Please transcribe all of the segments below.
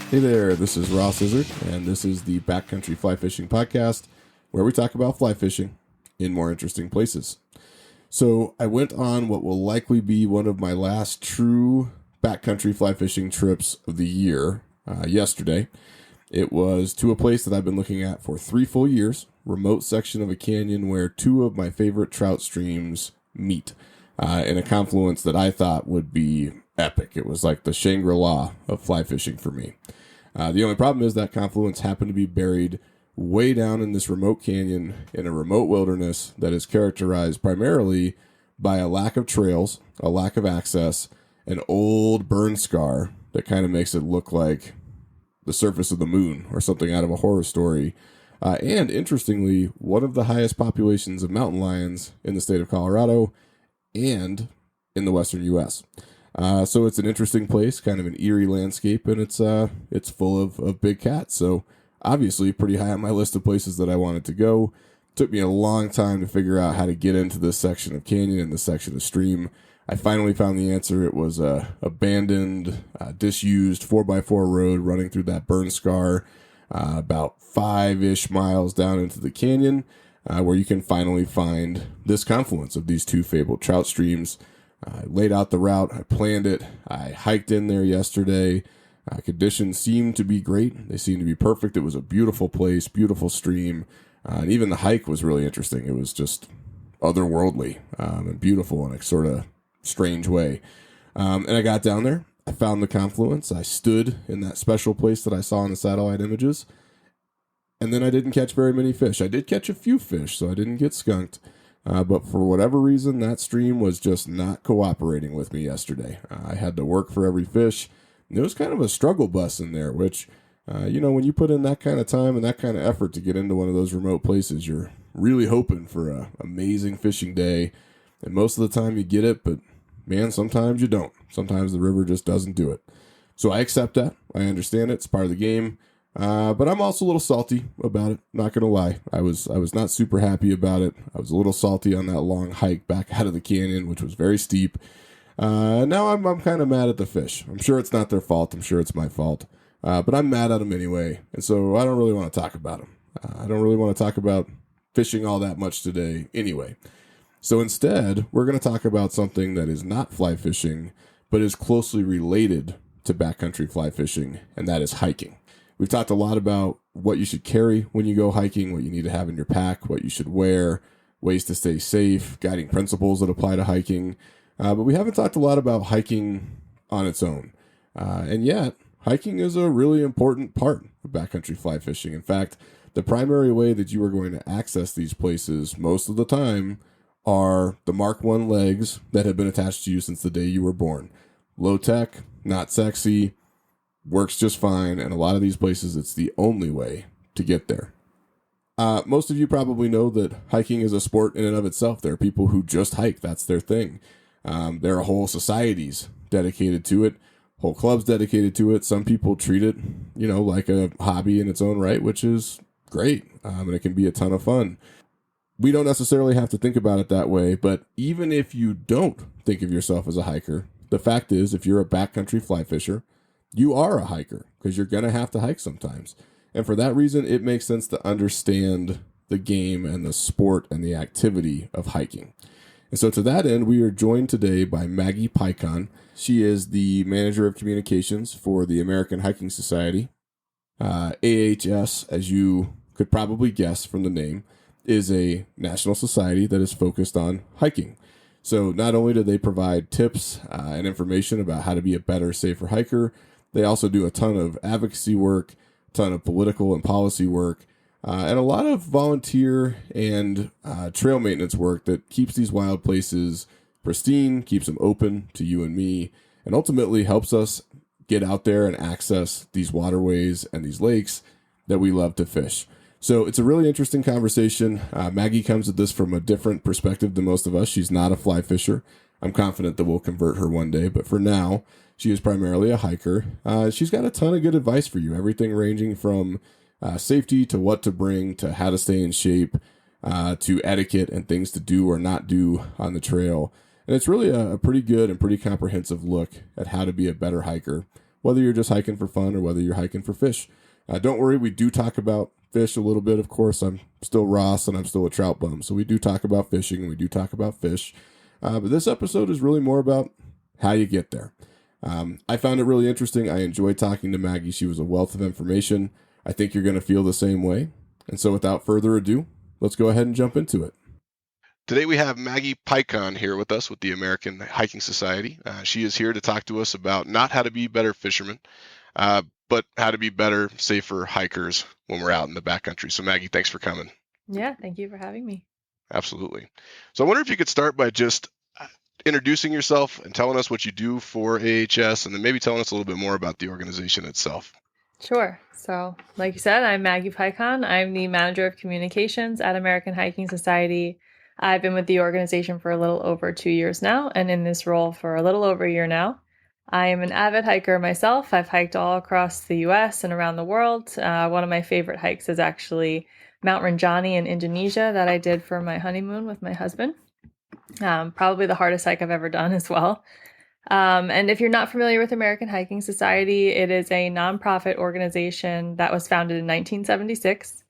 Hey there, this is Ross Izzard, and this is the Backcountry Fly Fishing Podcast, where we talk about fly fishing in more interesting places. So I went on what will likely be one of my last true backcountry fly fishing trips of the year yesterday. It was to a place that I've been looking at for 3 full years, remote section of a canyon where 2 of my favorite trout streams meet in a confluence that I thought would be epic. It was like the Shangri-La of fly fishing for me. The only problem is that confluence happened to be buried way down in this remote canyon in a remote wilderness that is characterized primarily by a lack of trails, a lack of access, an old burn scar that kind of makes it look like the surface of the moon or something out of a horror story. And interestingly, one of the highest populations of mountain lions in the state of Colorado and in the western U.S. So it's an interesting place, kind of an eerie landscape, and it's full of big cats. So obviously pretty high on my list of places that I wanted to go. Took me a long time to figure out how to get into this section of canyon and this section of stream. I finally found the answer. It was a abandoned, disused 4x4 road running through that burn scar about 5-ish miles down into the canyon, where you can finally find this confluence of these 2 fabled trout streams. I laid out the route. I planned it. I hiked in there yesterday. Conditions seemed to be great. They seemed to be perfect. It was a beautiful place, beautiful stream. And even the hike was really interesting. It was just otherworldly and beautiful in a sort of strange way. And I got down there. I found the confluence. I stood in that special place that I saw in the satellite images. And then I didn't catch very many fish. I did catch a few fish, so I didn't get skunked. But for whatever reason, that stream was just not cooperating with me yesterday. I had to work for every fish. And it was kind of a struggle bus in there, which, when you put in that kind of time and that kind of effort to get into one of those remote places, you're really hoping for an amazing fishing day. And most of the time you get it, but man, sometimes you don't. Sometimes the river just doesn't do it. So I accept that. I understand it. It's part of the game. But I'm also a little salty about it. Not going to lie. I was not super happy about it. I was a little salty on that long hike back out of the canyon, which was very steep. Now I'm kind of mad at the fish. I'm sure it's not their fault. I'm sure it's my fault. But I'm mad at them anyway. And so I don't really want to talk about them. I don't really want to talk about fishing all that much today anyway. So instead, we're going to talk about something that is not fly fishing, but is closely related to backcountry fly fishing, and that is hiking. We've talked a lot about what you should carry when you go hiking, what you need to have in your pack, what you should wear, ways to stay safe, guiding principles that apply to hiking. But we haven't talked a lot about hiking on its own. And yet, hiking is a really important part of backcountry fly fishing. In fact, the primary way that you are going to access these places most of the time are the Mark I legs that have been attached to you since the day you were born. Low tech, not sexy, works just fine, and a lot of these places, it's the only way to get there. Most of you probably know that hiking is a sport in and of itself. There are people who just hike. That's their thing. There are whole societies dedicated to it, whole clubs dedicated to it. Some people treat it, like a hobby in its own right, which is great, and it can be a ton of fun. We don't necessarily have to think about it that way, but even if you don't think of yourself as a hiker, the fact is, if you're a backcountry fly fisher, you are a hiker because you're going to have to hike sometimes. And for that reason, it makes sense to understand the game and the sport and the activity of hiking. And so to that end, we are joined today by Maggie Peikon. She is the manager of communications for the American Hiking Society. AHS, as you could probably guess from the name, is a national society that is focused on hiking. So not only do they provide tips and information about how to be a better, safer hiker, they also do a ton of advocacy work, a ton of political and policy work, and a lot of volunteer and trail maintenance work that keeps these wild places pristine, keeps them open to you and me, and ultimately helps us get out there and access these waterways and these lakes that we love to fish. So it's a really interesting conversation. Maggie comes at this from a different perspective than most of us. She's not a fly fisher. I'm confident that we'll convert her one day, but for now, she is primarily a hiker. She's got a ton of good advice for you, everything ranging from safety to what to bring to how to stay in shape to etiquette and things to do or not do on the trail. And it's really a pretty good and pretty comprehensive look at how to be a better hiker whether you're just hiking for fun or whether you're hiking for fish. Don't worry, we do talk about fish a little bit. Of course, I'm still Ross and I'm still a trout bum, so we do talk about fishing and we do talk about fish. But this episode is really more about how you get there. I found it really interesting. I enjoyed talking to Maggie. She was a wealth of information. I think you're going to feel the same way. And so without further ado, let's go ahead and jump into it. Today we have Maggie Peikon here with us with the American Hiking Society. She is here to talk to us about not how to be better fishermen, but how to be better, safer hikers when we're out in the backcountry. So Maggie, thanks for coming. Yeah, thank you for having me. Absolutely. So I wonder if you could start by just introducing yourself and telling us what you do for AHS, and then maybe telling us a little bit more about the organization itself. Sure. So, like you said, I'm Maggie Peikon. I'm the manager of communications at American Hiking Society. I've been with the organization for a little over 2 years now, and in this role for a little over a year now. I am an avid hiker myself. I've hiked all across the US and around the world. One of my favorite hikes is actually Mount Rinjani in Indonesia that I did for my honeymoon with my husband. Probably the hardest hike I've ever done as well. And if you're not familiar with American Hiking Society, it is a nonprofit organization that was founded in 1976.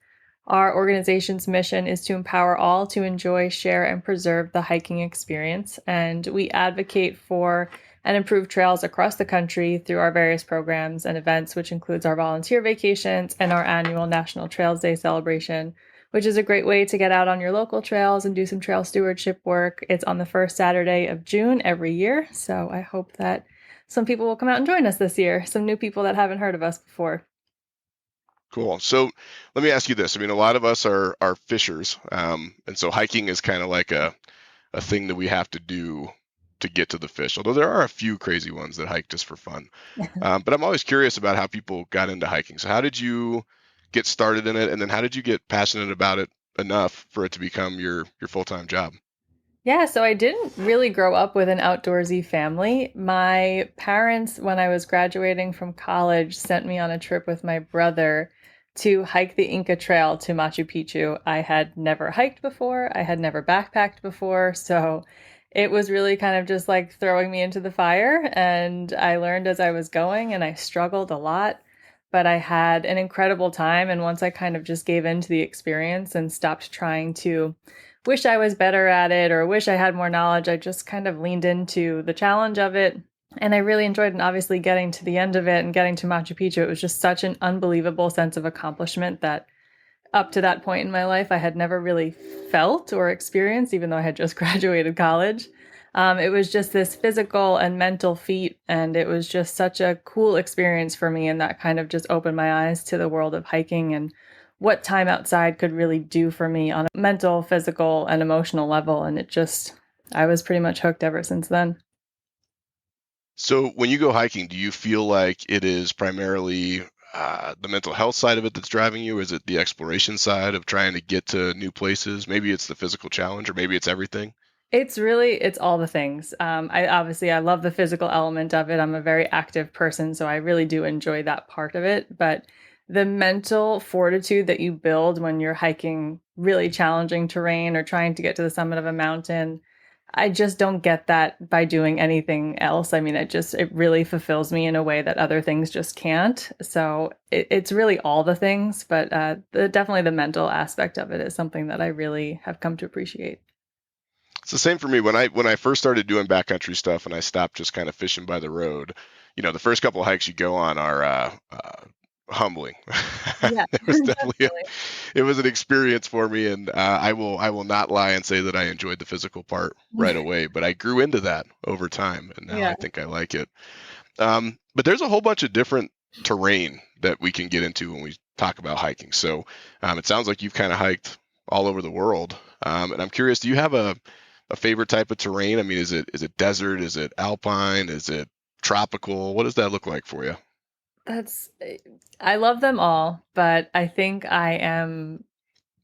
Our organization's mission is to empower all to enjoy, share, and preserve the hiking experience. And we advocate for and improve trails across the country through our various programs and events, which includes our volunteer vacations and our annual National Trails Day celebration, which is a great way to get out on your local trails and do some trail stewardship work. It's on the first Saturday of June every year. So I hope that some people will come out and join us this year, some new people that haven't heard of us before. Cool. So let me ask you this. I mean, a lot of us are fishers, and so hiking is kind of like a thing that we have to do to get to the fish, although there are a few crazy ones that hike just for fun. But I'm always curious about how people got into hiking. So how did you get started in it, and then how did you get passionate about it enough for it to become your full-time job? Yeah, so I didn't really grow up with an outdoorsy family. My parents, when I was graduating from college, sent me on a trip with my brother to hike the Inca Trail to Machu Picchu. I had never hiked before, I had never backpacked before, so it was really kind of just like throwing me into the fire. And I learned as I was going, and I struggled a lot, but I had an incredible time. And once I kind of just gave in to the experience and stopped trying to wish I was better at it or wish I had more knowledge, I just kind of leaned into the challenge of it. And I really enjoyed, and obviously getting to the end of it and getting to Machu Picchu, it was just such an unbelievable sense of accomplishment that up to that point in my life, I had never really felt or experienced, even though I had just graduated college. It was just this physical and mental feat, and it was just such a cool experience for me. And that kind of just opened my eyes to the world of hiking and what time outside could really do for me on a mental, physical, and emotional level. And I was pretty much hooked ever since then. So when you go hiking, do you feel like it is primarily the mental health side of it that's driving you? Is it the exploration side of trying to get to new places? Maybe it's the physical challenge, or maybe it's everything. It's all the things. I love the physical element of it. I'm a very active person, so I really do enjoy that part of it. But the mental fortitude that you build when you're hiking really challenging terrain or trying to get to the summit of a mountain, I just don't get that by doing anything else. I mean, it really fulfills me in a way that other things just can't. So it's really all the things, but definitely the mental aspect of it is something that I really have come to appreciate. It's the same for me. When I first started doing backcountry stuff and I stopped just kind of fishing by the road, the first couple of hikes you go on are humbling. Yeah, It was definitely definitely. it was an experience for me, and I will not lie and say that I enjoyed the physical part right away, but I grew into that over time, and now Yeah. I think I like it. But there's a whole bunch of different terrain that we can get into when we talk about hiking. So it sounds like you've kind of hiked all over the world, and I'm curious, do you have a favorite type of terrain? I mean, is it desert? Is it alpine? Is it tropical? What does that look like for you? That's I love them all, but I think I am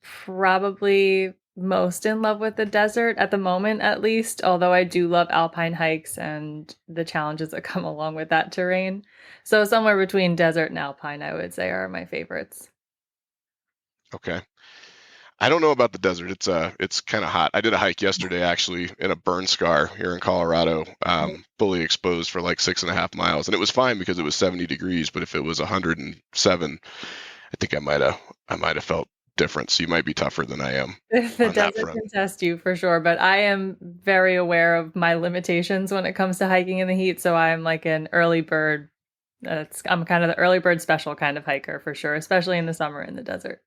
probably most in love with the desert at the moment, at least, although I do love alpine hikes and the challenges that come along with that terrain. So somewhere between desert and alpine, I would say are my favorites. Okay. I don't know about the desert. It's kind of hot. I did a hike yesterday actually in a burn scar here in Colorado, fully exposed for like 6.5 miles, and it was fine because it was 70 degrees. But if it was 107, I think I might have felt different. So you might be tougher than I am The on that desert front. can test you for sure, but I am very aware of my limitations when it comes to hiking in the heat. So I'm like an early bird. I'm kind of the early bird special kind of hiker for sure, especially in the summer in the desert.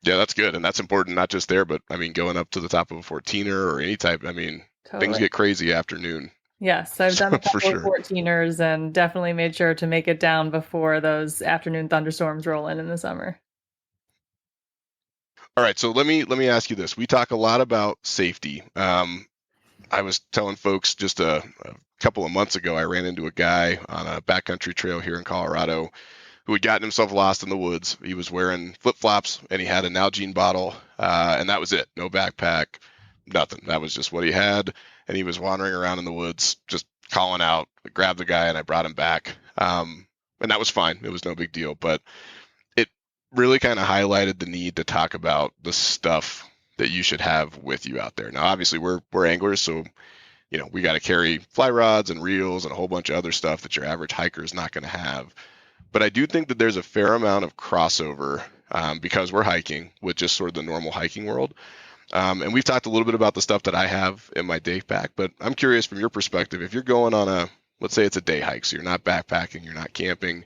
Yeah, that's good, and that's important not just there, but I mean going up to the top of a 14er or any type. I mean things Totally. get crazy afternoon, Yes, I've done a for couple of sure. 14ers and definitely made sure to make it down before those afternoon thunderstorms roll in the summer. All right, so let me ask you this. We talk a lot about safety. I was telling folks just a couple of months ago, I ran into a guy on a backcountry trail here in Colorado who had gotten himself lost in the woods. He was wearing flip flops and he had an Nalgene bottle, and that was it. No backpack, nothing. That was just what he had, and he was wandering around in the woods, just calling out. I grabbed the guy and I brought him back, and that was fine. It was no big deal, but it really kind of highlighted the need to talk about the stuff that you should have with you out there. Now, obviously, we're anglers, so we got to carry fly rods and reels and a whole bunch of other stuff that your average hiker is not going to have. But I do think that there's a fair amount of crossover, because we're hiking with just sort of the normal hiking world. And we've talked a little bit about the stuff that I have in my day pack, but I'm curious from your perspective, if you're going on let's say it's a day hike, so you're not backpacking, you're not camping,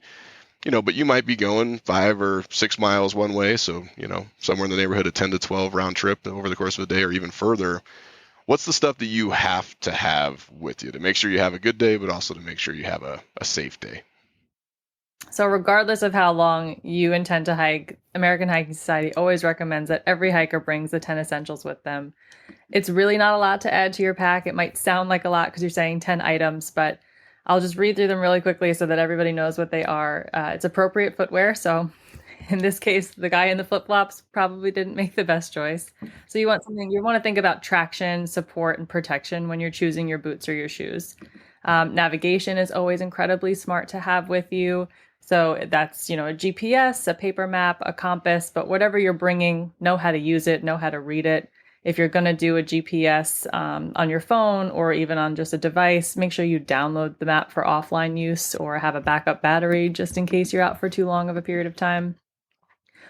but you might be going 5 or 6 miles one way. So, somewhere in the neighborhood of 10 to 12 round trip over the course of a day or even further. What's the stuff that you have to have with you to make sure you have a good day, but also to make sure you have a safe day? So, regardless of how long you intend to hike, American Hiking Society always recommends that every hiker brings the 10 essentials with them. It's really not a lot to add to your pack. It might sound like a lot because you're saying 10 items, but I'll just read through them really quickly so that everybody knows what they are. It's appropriate footwear. So, in this case, the guy in the flip flops probably didn't make the best choice. So, you want to think about traction, support, and protection when you're choosing your boots or your shoes. Navigation is always incredibly smart to have with you. So that's, a GPS, a paper map, a compass, but whatever you're bringing, know how to use it, know how to read it. If you're going to do a GPS on your phone or even on just a device, make sure you download the map for offline use or have a backup battery just in case you're out for too long of a period of time.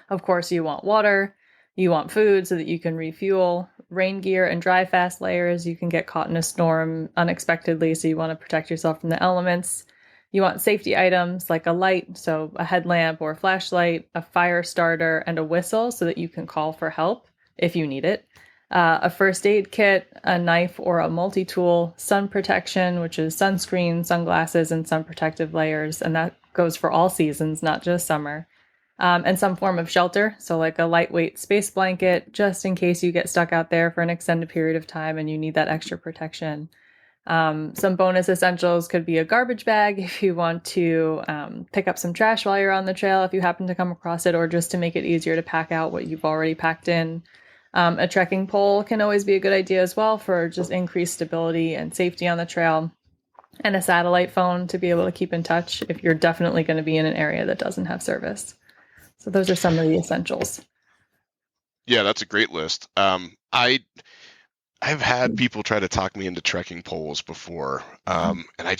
Of course, you want water, you want food so that you can refuel, rain gear and dry fast layers. You can get caught in a storm unexpectedly, so you want to protect yourself from the elements. You want safety items like a light, so a headlamp or a flashlight, a fire starter, and a whistle so that you can call for help if you need it. A first aid kit, a knife or a multi-tool, sun protection, which is sunscreen, sunglasses, and sun protective layers. And that goes for all seasons, not just summer. And some form of shelter, so like a lightweight space blanket, just in case you get stuck out there for an extended period of time and you need that extra protection. Some bonus essentials could be a garbage bag if you want to pick up some trash while you're on the trail, if you happen to come across it, or just to make it easier to pack out what you've already packed in. A trekking pole can always be a good idea as well for just increased stability and safety on the trail. And a satellite phone to be able to keep in touch if you're definitely going to be in an area that doesn't have service. So those are some of the essentials. Yeah, that's a great list. I've had people try to talk me into trekking poles before, and I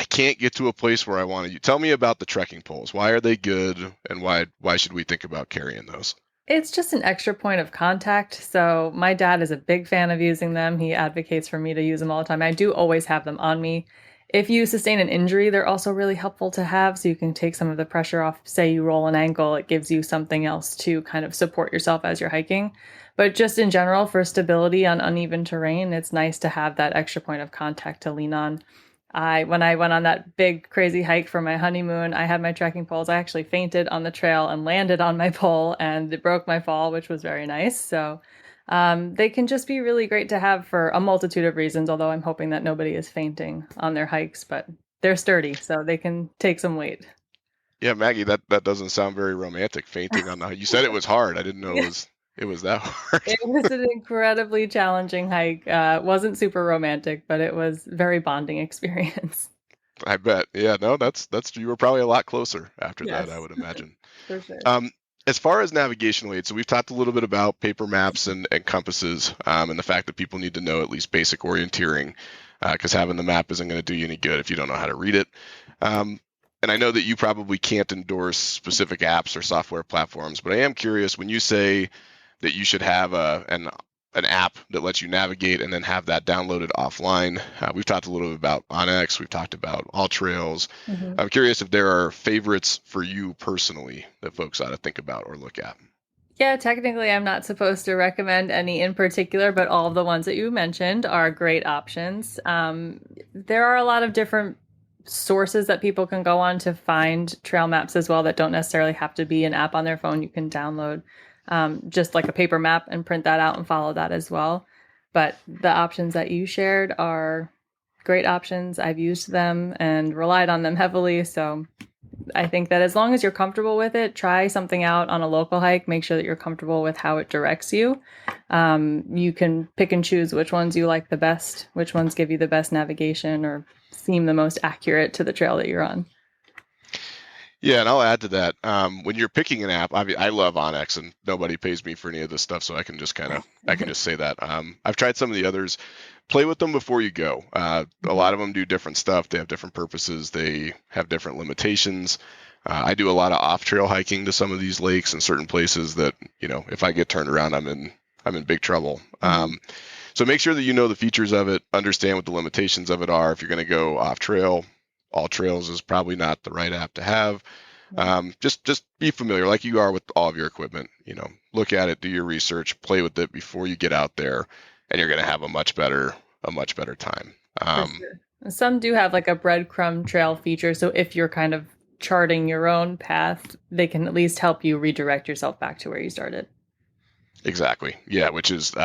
can't get to a place where I want to. Tell me about the trekking poles. Why are they good, and why should we think about carrying those? It's just an extra point of contact. So my dad is a big fan of using them. He advocates for me to use them all the time. I do always have them on me. If you sustain an injury, they're also really helpful to have so you can take some of the pressure off. Say you roll an ankle, it gives you something else to kind of support yourself as you're hiking. But just in general, for stability on uneven terrain, it's nice to have that extra point of contact to lean on. When I went on that big crazy hike for my honeymoon, I had my trekking poles. I actually fainted on the trail and landed on my pole, and it broke my fall, which was very nice. So they can just be really great to have for a multitude of reasons, although I'm hoping that nobody is fainting on their hikes, but they're sturdy, so they can take some weight. Yeah, Maggie, that doesn't sound very romantic. Fainting on the. You said it was hard. I didn't know Yeah. it was that hard. It was an incredibly challenging hike. It wasn't super romantic, but it was very bonding experience. I bet. Yeah, no, that's you were probably a lot closer after that, I Yes, would imagine. for sure. Um, As far as navigation aids, so we've talked a little bit about paper maps and compasses, and the fact that people need to know at least basic orienteering, because having the map isn't going to do you any good if you don't know how to read it. And I know that you probably can't endorse specific apps or software platforms, but I am curious when you say that you should have an app that lets you navigate and then have that downloaded offline. We've talked a little bit about Onyx. We've talked about All Trails. I'm curious if there are favorites for you personally that folks ought to think about or look at. Yeah, technically, I'm not supposed to recommend any in particular, but all of the ones that you mentioned are great options. There are a lot of different sources that people can go on to find trail maps as well that don't necessarily have to be an app on their phone. You can download just like a paper map and print that out and follow that as well. But the options that you shared are great options. I've used them and relied on them heavily. So I think that as long as you're comfortable with it, try something out on a local hike. Make sure that you're comfortable with how it directs you. You can pick and choose which ones you like the best, which ones give you the best navigation or seem the most accurate to the trail that you're on. Yeah, and I'll add to that. When you're picking an app, I love Onyx, and nobody pays me for any of this stuff, so I can just say that. I've tried some of the others. Play with them before you go. A lot of them do different stuff. They have different purposes. They have different limitations. I do a lot of off-trail hiking to some of these lakes and certain places that, if I get turned around, I'm in big trouble. So make sure that you know the features of it, understand what the limitations of it are. If you're going to go off-trail, All Trails is probably not the right app to have. Just be familiar, like you are with all of your equipment. Look at it, do your research, play with it before you get out there, and you're going to have a much better time. For sure. Some do have like a breadcrumb trail feature, so if you're kind of charting your own path, they can at least help you redirect yourself back to where you started. Exactly. Yeah, which is we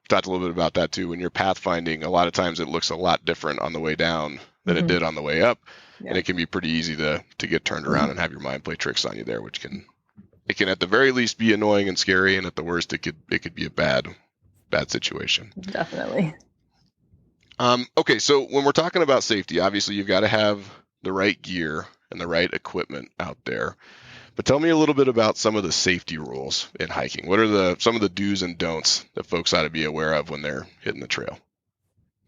talked a little bit about that too. When you're pathfinding, a lot of times it looks a lot different on the way down than it did on the way up, and it can be pretty easy to get turned around and have your mind play tricks on you there, which can at the very least be annoying and scary, and at the worst it could be a bad situation. Definitely. Okay, so when we're talking about safety, obviously you've got to have the right gear and the right equipment out there. But tell me a little bit about some of the safety rules in hiking. What are some of the do's and don'ts that folks ought to be aware of when they're hitting the trail?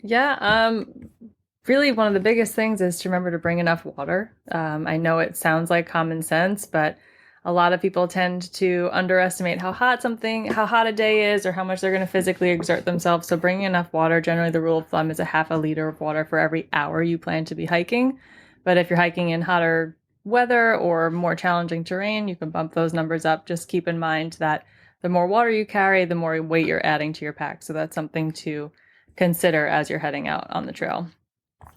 Yeah, really one of the biggest things is to remember to bring enough water. I know it sounds like common sense, but a lot of people tend to underestimate how hot a day is or how much they're going to physically exert themselves. So bringing enough water, generally the rule of thumb is a half a liter of water for every hour you plan to be hiking. But if you're hiking in hotter weather or more challenging terrain, you can bump those numbers up. Just keep in mind that the more water you carry, the more weight you're adding to your pack. So that's something to consider as you're heading out on the trail.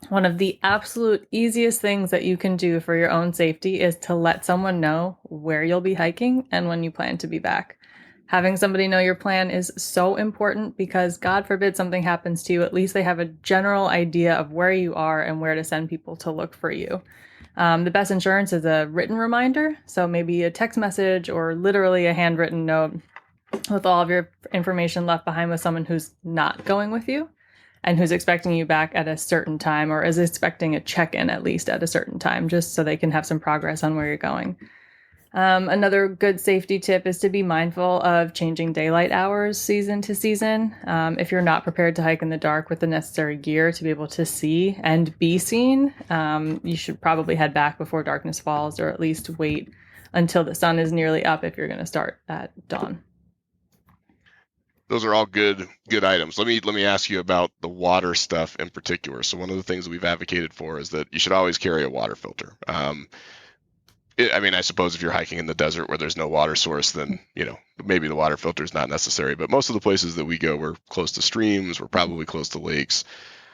One of the absolute easiest things that you can do for your own safety is to let someone know where you'll be hiking and when you plan to be back. Having somebody know your plan is so important because God forbid something happens to you, at least they have a general idea of where you are and where to send people to look for you. The best insurance is a written reminder. So maybe a text message or literally a handwritten note with all of your information left behind with someone who's not going with you and who's expecting you back at a certain time or is expecting a check-in at least at a certain time, just so they can have some progress on where you're going. Another good safety tip is to be mindful of changing daylight hours season to season. If you're not prepared to hike in the dark with the necessary gear to be able to see and be seen, you should probably head back before darkness falls, or at least wait until the sun is nearly up if you're going to start at dawn. Those are all good items. Let me ask you about the water stuff in particular. So one of the things that we've advocated for is that you should always carry a water filter. I suppose if you're hiking in the desert where there's no water source, then, maybe the water filter is not necessary. But most of the places that we go, we're close to streams, we're probably close to lakes.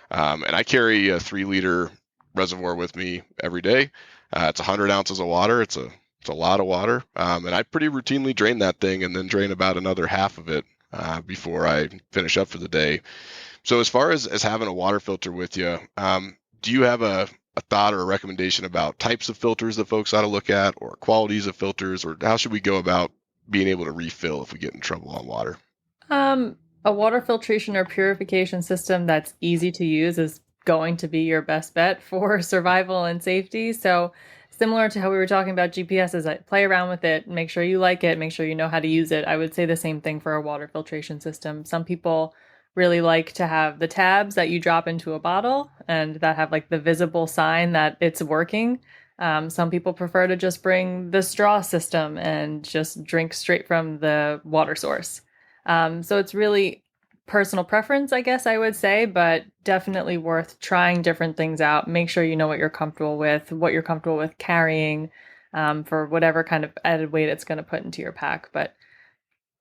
And I carry a 3-liter reservoir with me every day. It's 100 ounces of water. It's a lot of water. And I pretty routinely drain that thing and then drain about another half of it before I finish up for the day. So as far as having a water filter with you, do you have a thought or a recommendation about types of filters that folks ought to look at, or qualities of filters, or how should we go about being able to refill if we get in trouble on water? A water filtration or purification system that's easy to use is going to be your best bet for survival and safety. So similar to how we were talking about GPS, is I play around with it, make sure you like it, make sure you know how to use it. I would say the same thing for a water filtration system. Some people really like to have the tabs that you drop into a bottle and that have like the visible sign that it's working. Some people prefer to just bring the straw system and just drink straight from the water source. So it's really personal preference, I guess I would say, but definitely worth trying different things out. Make sure you know what you're comfortable with carrying, for whatever kind of added weight it's going to put into your pack. But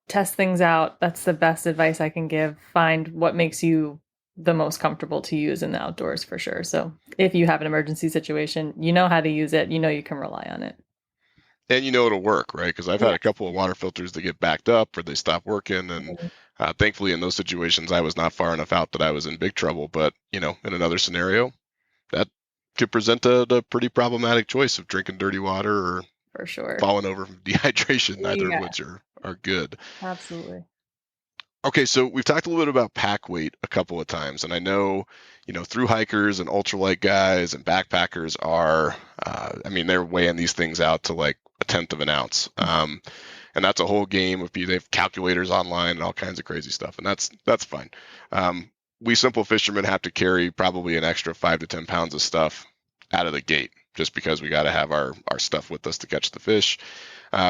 test things out. That's the best advice I can give. Find what makes you the most comfortable to use in the outdoors for sure. So if you have an emergency situation, you know how to use it, you know you can rely on it. And you know it'll work, right? Because I've had a couple of water filters that get backed up or they stop working. And thankfully, in those situations, I was not far enough out that I was in big trouble. But, in another scenario, that could present a pretty problematic choice of drinking dirty water or For sure. falling over from dehydration, neither Yeah. of which are good. Absolutely. Okay, so we've talked a little bit about pack weight a couple of times, and I know, through hikers and ultralight guys and backpackers are, they're weighing these things out to like a tenth of an ounce, and that's a whole game of they have calculators online and all kinds of crazy stuff, and that's fine. We simple fishermen have to carry probably an extra 5 to 10 pounds of stuff out of the gate, just because we got to have our stuff with us to catch the fish,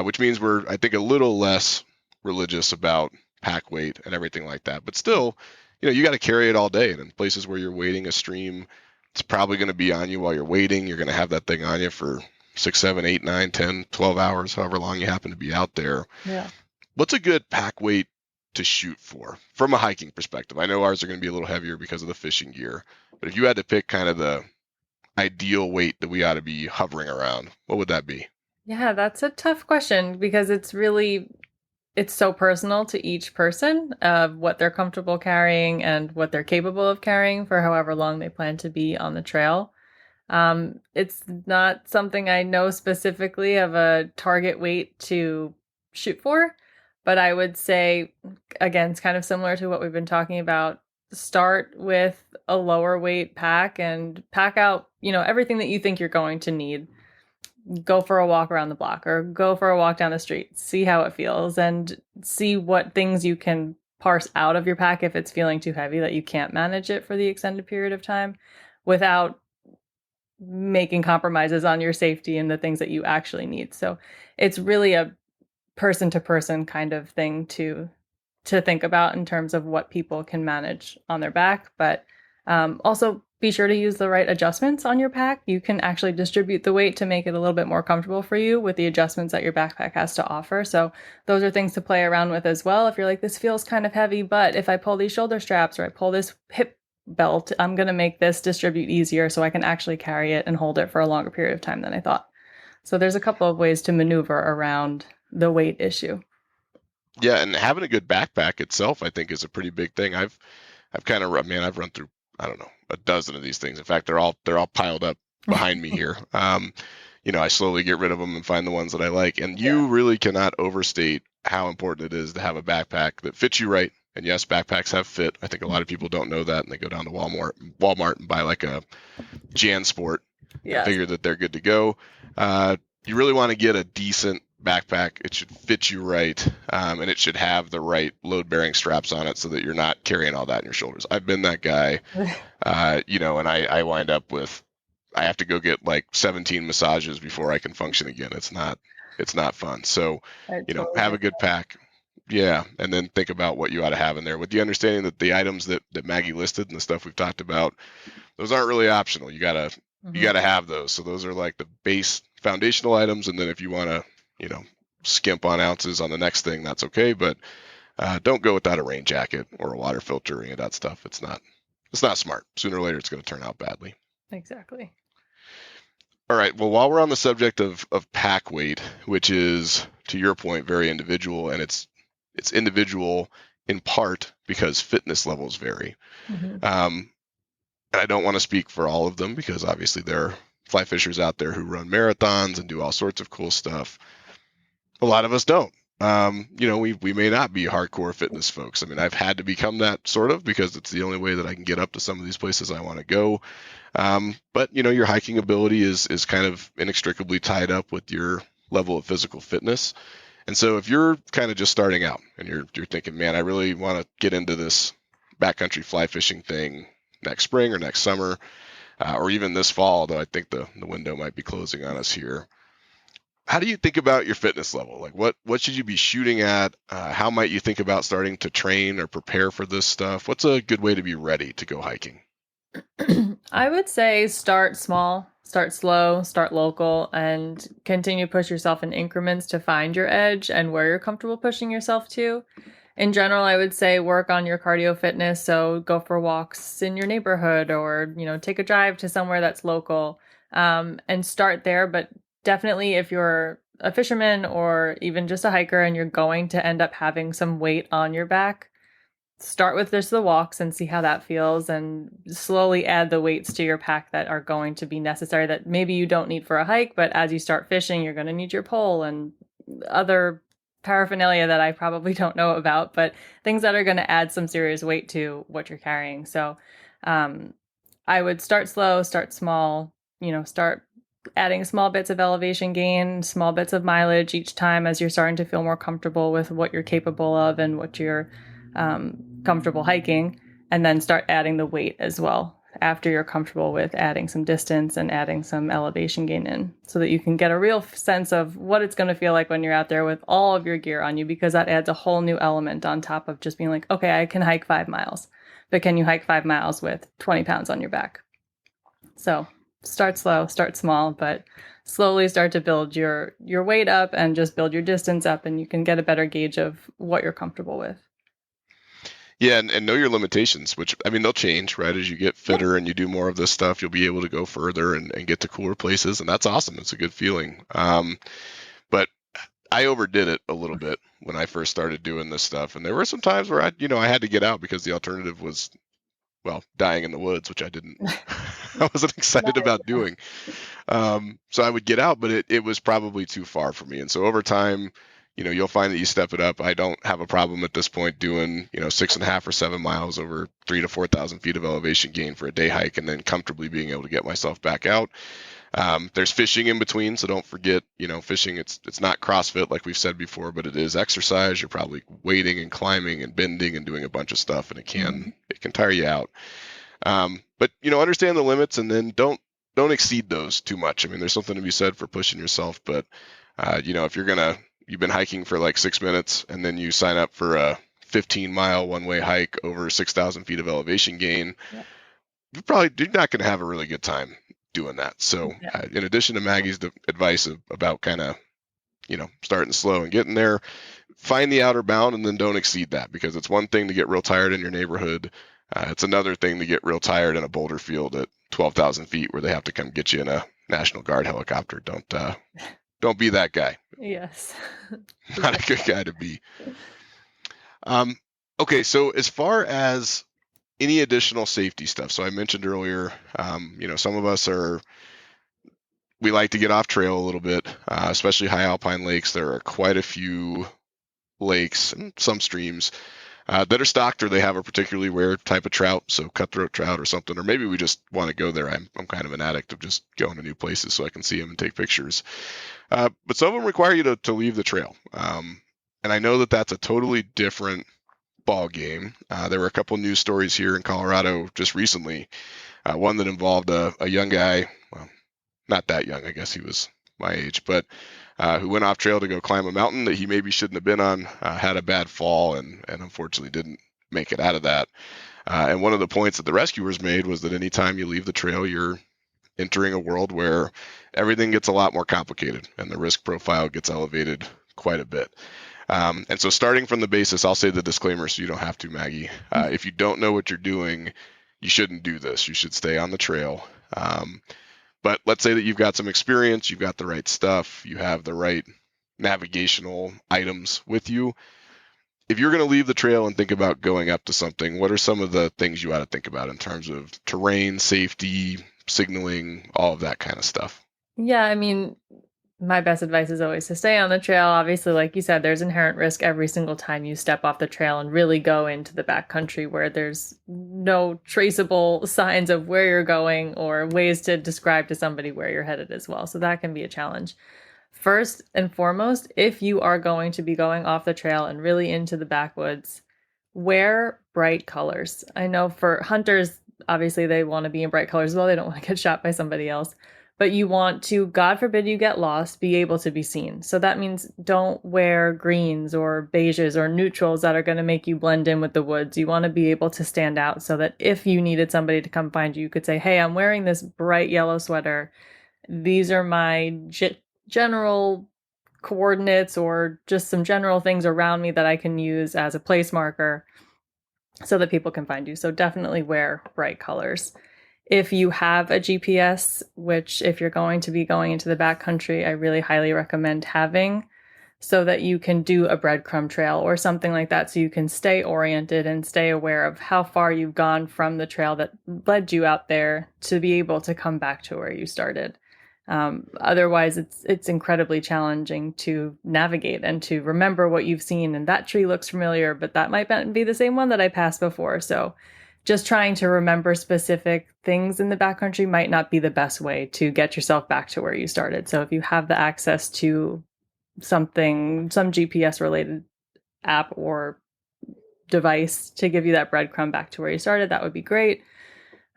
which means we're, I think, a little less religious about pack weight and everything like that. But still, you got to carry it all day. And in places where you're wading a stream, it's probably going to be on you while you're waiting. You're going to have that thing on you for 6, 7, 8, 9, 10, 12 hours, however long you happen to be out there. Yeah. What's a good pack weight to shoot for from a hiking perspective? I know ours are going to be a little heavier because of the fishing gear, but if you had to pick kind of the ideal weight that we ought to be hovering around, what would that be? Yeah, that's a tough question because it's so personal to each person of what they're comfortable carrying and what they're capable of carrying for however long they plan to be on the trail. It's not something I know specifically of a target weight to shoot for, but I would say, again, it's kind of similar to what we've been talking about. Start with a lower weight pack and pack out, everything that you think you're going to need. Go for a walk around the block or go for a walk down the street, see how it feels and see what things you can parse out of your pack if it's feeling too heavy that you can't manage it for the extended period of time without making compromises on your safety and the things that you actually need. So it's really a person to person kind of thing to think about in terms of what people can manage on their back, but also be sure to use the right adjustments on your pack. You can actually distribute the weight to make it a little bit more comfortable for you with the adjustments that your backpack has to offer. So those are things to play around with as well. If you're like, this feels kind of heavy, but if I pull these shoulder straps or I pull this hip belt, I'm going to make this distribute easier so I can actually carry it and hold it for a longer period of time than I thought. So there's a couple of ways to maneuver around the weight issue. Yeah, and having a good backpack itself, I think, is a pretty big thing. I've kind of I've run through, I don't know, a dozen of these things. In fact, they're all piled up behind me here. I slowly get rid of them and find the ones that I like. And you really cannot overstate how important it is to have a backpack that fits you right. And yes, backpacks have fit. I think a lot of people don't know that, and they go down to Walmart and buy like a JanSport and figure that they're good to go. You really want to get a decent backpack. It should fit you right, and it should have the right load-bearing straps on it so that you're not carrying all that in your shoulders. I've been that guy, and I wind up with, I have to go get like 17 massages before I can function again. It's not fun. So, have a good pack. Yeah, and then think about what you ought to have in there with the understanding that the items that Maggie listed and the stuff we've talked about, those aren't really optional. You gotta have those. So those are like the base foundational items, and then if you want to, skimp on ounces on the next thing, that's okay. But don't go without a rain jacket or a water filter or any of that stuff. It's not smart. Sooner or later, it's going to turn out badly. Exactly. All right. Well, while we're on the subject of pack weight, which is, to your point, very individual, and it's individual in part because fitness levels vary. Mm-hmm. And I don't want to speak for all of them because obviously there are fly fishers out there who run marathons and do all sorts of cool stuff. A lot of us don't. we may not be hardcore fitness folks. I mean, I've had to become that sort of because it's the only way that I can get up to some of these places I want to go. But your hiking ability is kind of inextricably tied up with your level of physical fitness. And so if you're kind of just starting out and you're thinking, man, I really want to get into this backcountry fly fishing thing next spring or next summer, or even this fall, though I think the window might be closing on us here. How do you think about your fitness level? Like what should you be shooting at? How might you think about starting to train or prepare for this stuff? What's a good way to be ready to go hiking? I would say start small, start slow, start local, and continue to push yourself in increments to find your edge and where you're comfortable pushing yourself to. In general, I would say work on your cardio fitness. So go for walks in your neighborhood or, take a drive to somewhere that's local, and start there. But definitely if you're a fisherman or even just a hiker and you're going to end up having some weight on your back, start with just the walks and see how that feels and slowly add the weights to your pack that are going to be necessary that maybe you don't need for a hike, but as you start fishing, you're going to need your pole and other paraphernalia that I probably don't know about, but things that are going to add some serious weight to what you're carrying. So I would start slow, start small, start adding small bits of elevation gain, small bits of mileage each time as you're starting to feel more comfortable with what you're capable of and what you're comfortable hiking, and then start adding the weight as well after you're comfortable with adding some distance and adding some elevation gain in so that you can get a real sense of what it's going to feel like when you're out there with all of your gear on you, because that adds a whole new element on top of just being like, okay, I can hike 5 miles, but can you hike 5 miles with 20 pounds on your back? So start slow, start small, but slowly start to build your weight up and just build your distance up, and you can get a better gauge of what you're comfortable with. Yeah, and know your limitations, which, I mean, they'll change, right? As you get fitter and you do more of this stuff, you'll be able to go further and get to cooler places, and that's awesome. It's a good feeling. But I overdid it a little bit when I first started doing this stuff, and there were some times where I had to get out because the alternative was, well, dying in the woods, which I wasn't excited about doing. So I would get out, but it was probably too far for me. And so over time, you'll find that you step it up. I don't have a problem at this point doing, 6.5 or 7 miles over 3,000 to 4,000 feet of elevation gain for a day hike, and then comfortably being able to get myself back out. There's fishing in between, so don't forget, fishing, it's not CrossFit like we've said before, but it is exercise. You're probably wading and climbing and bending and doing a bunch of stuff, and it can tire you out. But understand the limits, and then don't exceed those too much. I mean, there's something to be said for pushing yourself, but if you've been hiking for like 6 minutes and then you sign up for a 15-mile one-way hike over 6,000 feet of elevation gain, you're not going to have a really good time doing that. So in addition to Maggie's advice about kind of, starting slow and getting there, find the outer bound and then don't exceed that, because it's one thing to get real tired in your neighborhood. It's another thing to get real tired in a boulder field at 12,000 feet where they have to come get you in a National Guard helicopter. Don't be that guy. Yes. Not a good guy to be. Okay, so as far as any additional safety stuff, so I mentioned earlier, some of us we like to get off trail a little bit, especially high alpine lakes. There are quite a few lakes and some streams that are stocked, or they have a particularly rare type of trout, so cutthroat trout or something, or maybe we just want to go there. I'm kind of an addict of just going to new places so I can see them and take pictures. But some of them require you to leave the trail. And I know that that's a totally different ball game. There were a couple news stories here in Colorado just recently. One that involved a young guy, well, not that young, I guess he was my age, but who went off trail to go climb a mountain that he maybe shouldn't have been on, had a bad fall, and unfortunately didn't make it out of that. And one of the points that the rescuers made was that anytime you leave the trail, you're entering a world where everything gets a lot more complicated and the risk profile gets elevated quite a bit. And so starting from the basis, I'll say the disclaimer so you don't have to, Maggie. If you don't know what you're doing, you shouldn't do this. You should stay on the trail. But let's say that you've got some experience, you've got the right stuff, you have the right navigational items with you. If you're going to leave the trail and think about going up to something, what are some of the things you ought to think about in terms of terrain, safety, signaling, all of that kind of stuff? Yeah, I mean, My best advice is always to stay on the trail. Obviously, like you said, there's inherent risk every single time you step off the trail and really go into the backcountry where there's no traceable signs of where you're going or ways to describe to somebody where you're headed as well. So that can be a challenge. First and foremost, if you are going to be going off the trail and really into the backwoods, wear bright colors. I know for hunters, obviously they want to be in bright colors as well. They don't want to get shot by somebody else. But you want to, God forbid you get lost, be able to be seen. So that means don't wear greens or beiges or neutrals that are going to make you blend in with the woods. You want to be able to stand out so that if you needed somebody to come find you, you could say, hey, I'm wearing this bright yellow sweater. These are my general coordinates or just some general things around me that I can use as a place marker so that people can find you. So definitely wear bright colors. If you have a GPS, which if you're going to be going into the backcountry, I really highly recommend having so that you can do a breadcrumb trail or something like that so you can stay oriented and stay aware of how far you've gone from the trail that led you out there to be able to come back to where you started. Otherwise, it's incredibly challenging to navigate and to remember what you've seen. And that tree looks familiar, but that might be the same one that I passed before. So just trying to remember specific things in the backcountry might not be the best way to get yourself back to where you started. So if you have the access to some GPS related app or device to give you that breadcrumb back to where you started, that would be great.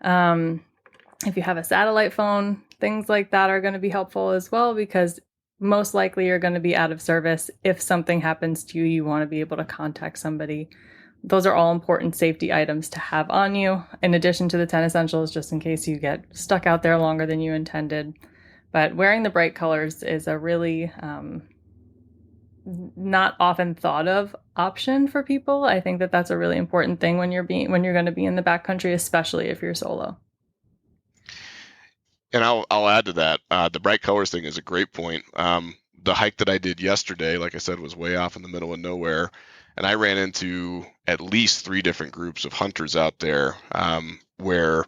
If you have a satellite phone, things like that are going to be helpful as well, because most likely you're going to be out of service. If something happens to you, you want to be able to contact somebody. Those are all important safety items to have on you, in addition to the 10 essentials, just in case you get stuck out there longer than you intended. But wearing the bright colors is a really not often thought of option for people. I think that that's a really important thing when you're going to be in the backcountry, especially if you're solo. And I'll add to that. The bright colors thing is a great point. The hike that I did yesterday, like I said, was way off in the middle of nowhere. And I ran into at least 3 different groups of hunters out there where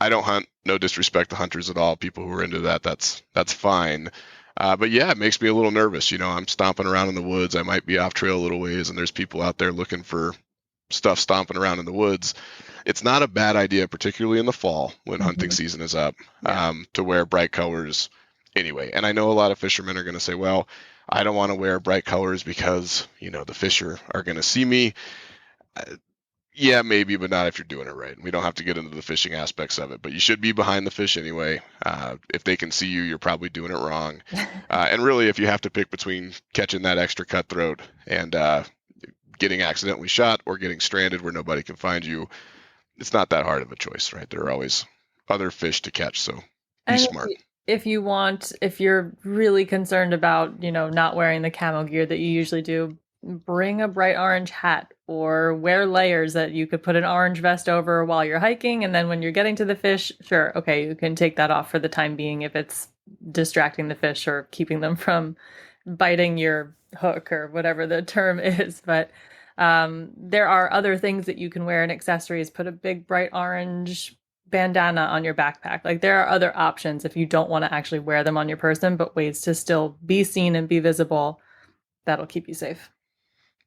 I don't hunt. No disrespect to hunters at all. People who are into that, that's fine. But yeah, it makes me a little nervous. You know, I'm stomping around in the woods. I might be off trail a little ways, and there's people out there looking for stuff stomping around in the woods. It's not a bad idea, particularly in the fall when hunting season is up, to wear bright colors anyway. And I know a lot of fishermen are going to say, well, I don't want to wear bright colors because, you know, the fish are going to see me. Yeah, maybe, but not if you're doing it right. We don't have to get into the fishing aspects of it, but you should be behind the fish anyway. If they can see you, you're probably doing it wrong. And really, if you have to pick between catching that extra cutthroat and getting accidentally shot or getting stranded where nobody can find you, it's not that hard of a choice, right? There are always other fish to catch, so be smart. If you're really concerned about, not wearing the camo gear that you usually do, bring a bright orange hat or wear layers that you could put an orange vest over while you're hiking. And then when you're getting to the fish, sure, okay, you can take that off for the time being if it's distracting the fish or keeping them from biting your hook or whatever the term is. But there are other things that you can wear and accessories. Put a big bright orange bandana on your backpack. Like, there are other options if you don't want to actually wear them on your person, but ways to still be seen and be visible that'll keep you safe.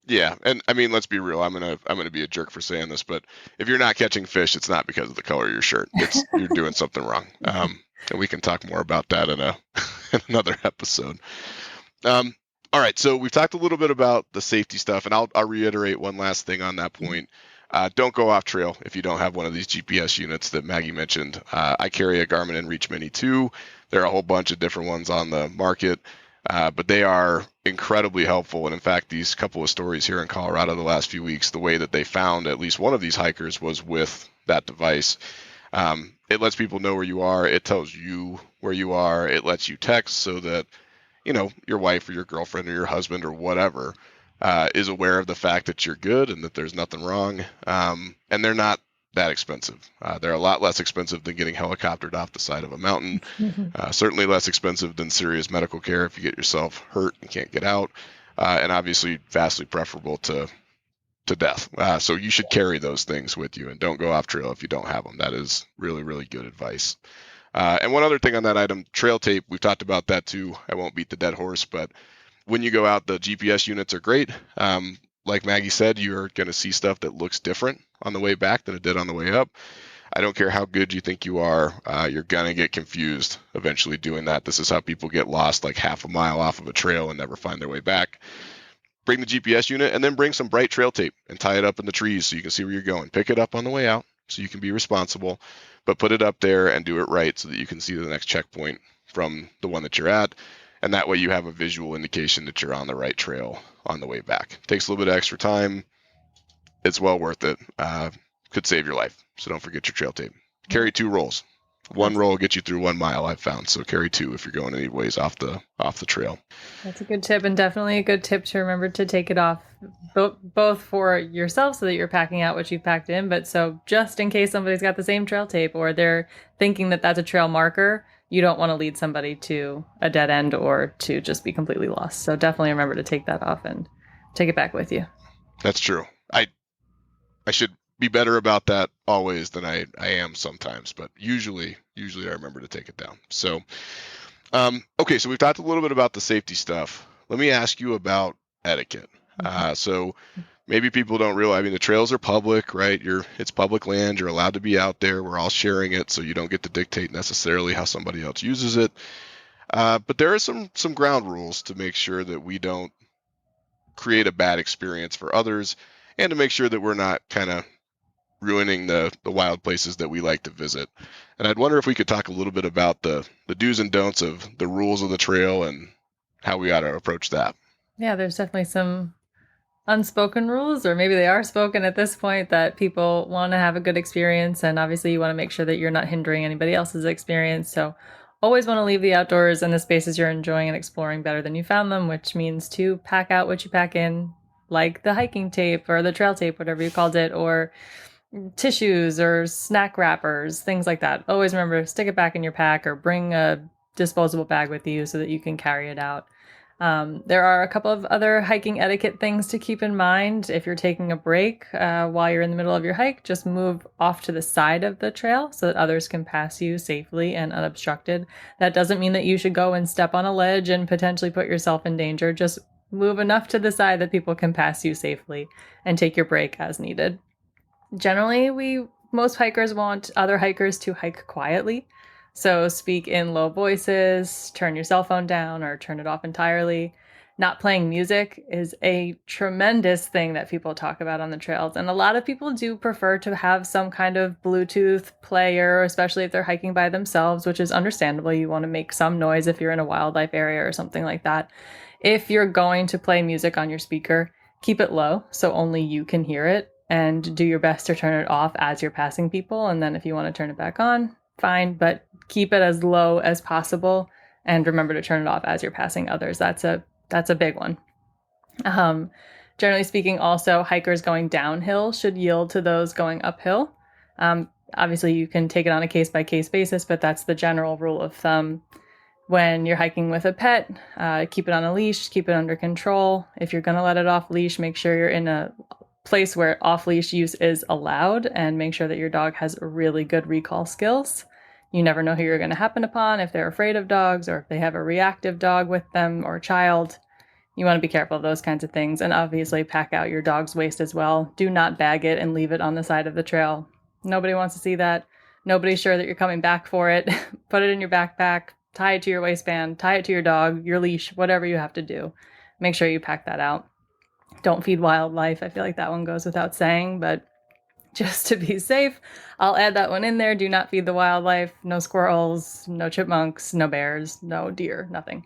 Yeah, and I mean, let's be real. I'm gonna be a jerk for saying this, but if you're not catching fish, it's not because of the color of your shirt. It's you're doing something wrong. And we can talk more about that in in another episode. All right, so we've talked a little bit about the safety stuff, and I'll reiterate one last thing on that point. Don't go off trail if you don't have one of these GPS units that Maggie mentioned. I carry a Garmin inReach Mini 2. There are a whole bunch of different ones on the market. But they are incredibly helpful. And in fact, these couple of stories here in Colorado the last few weeks, the way that they found at least one of these hikers was with that device. It lets people know where you are. It tells you where you are. It lets you text so that, your wife or your girlfriend or your husband or whatever is aware of the fact that you're good and that there's nothing wrong. And they're not that expensive. They're a lot less expensive than getting helicoptered off the side of a mountain. Certainly less expensive than serious medical care if you get yourself hurt and can't get out, and obviously vastly preferable to death. So you should carry those things with you and don't go off trail if you don't have them. That is really, really good advice. And one other thing on that item, trail tape, we've talked about that too. I won't beat the dead horse, but when you go out, the GPS units are great. Like Maggie said, you're going to see stuff that looks different on the way back than it did on the way up. I don't care how good you think you are, you're going to get confused eventually doing that. This is how people get lost like half a mile off of a trail and never find their way back. Bring the GPS unit and then bring some bright trail tape and tie it up in the trees so you can see where you're going. Pick it up on the way out so you can be responsible, but put it up there and do it right so that you can see the next checkpoint from the one that you're at. And that way you have a visual indication that you're on the right trail on the way back. Takes a little bit of extra time. It's well worth it. Could save your life. So don't forget your trail tape. Carry 2 rolls. One roll will get you through 1 mile, I've found. So carry 2 if you're going any ways off the trail. That's a good tip, and definitely a good tip to remember to take it off, both for yourself so that you're packing out what you've packed in, but so just in case somebody's got the same trail tape or they're thinking that that's a trail marker, you don't want to lead somebody to a dead end or to just be completely lost. So definitely remember to take that off and take it back with you. That's true. I should be better about that always than I am sometimes, but usually I remember to take it down. So, okay, so we've talked a little bit about the safety stuff. Let me ask you about etiquette. So maybe people don't realize, I mean, the trails are public, right? It's public land. You're allowed to be out there. We're all sharing it, so you don't get to dictate necessarily how somebody else uses it. But there are some ground rules to make sure that we don't create a bad experience for others and to make sure that we're not kind of ruining the wild places that we like to visit. And I'd wonder if we could talk a little bit about the do's and don'ts of the rules of the trail and how we ought to approach that. Yeah, there's definitely some unspoken rules, or maybe they are spoken at this point, that people want to have a good experience. And obviously you want to make sure that you're not hindering anybody else's experience. So always want to leave the outdoors and the spaces you're enjoying and exploring better than you found them, which means to pack out what you pack in, like the hiking tape or the trail tape, whatever you called it, or tissues or snack wrappers, things like that. Always remember to stick it back in your pack or bring a disposable bag with you so that you can carry it out. There are a couple of other hiking etiquette things to keep in mind. If you're taking a break while you're in the middle of your hike, just move off to the side of the trail so that others can pass you safely and unobstructed. That doesn't mean that you should go and step on a ledge and potentially put yourself in danger. Just move enough to the side that people can pass you safely and take your break as needed. Generally, most hikers want other hikers to hike quietly. So speak in low voices, turn your cell phone down or turn it off entirely. Not playing music is a tremendous thing that people talk about on the trails. And a lot of people do prefer to have some kind of Bluetooth player, especially if they're hiking by themselves, which is understandable. You want to make some noise if you're in a wildlife area or something like that. If you're going to play music on your speaker, keep it low so only you can hear it, and do your best to turn it off as you're passing people. And then if you want to turn it back on, fine, but keep it as low as possible. And remember to turn it off as you're passing others. That's a big one. Generally speaking, also, hikers going downhill should yield to those going uphill. Obviously, you can take it on a case-by-case basis, but that's the general rule of thumb. When you're hiking with a pet, keep it on a leash, keep it under control. If you're going to let it off leash, make sure you're in a place where off-leash use is allowed, and make sure that your dog has really good recall skills. You never know who you're going to happen upon, if they're afraid of dogs or if they have a reactive dog with them or child. You want to be careful of those kinds of things, and obviously pack out your dog's waste as well. Do not bag it and leave it on the side of the trail. Nobody wants to see that. Nobody's sure that you're coming back for it. Put it in your backpack, tie it to your waistband, tie it to your dog, your leash, whatever you have to do. Make sure you pack that out. Don't feed wildlife. I feel like that one goes without saying, but just to be safe, I'll add that one in there. Do not feed the wildlife. No squirrels, no chipmunks, no bears, no deer, nothing.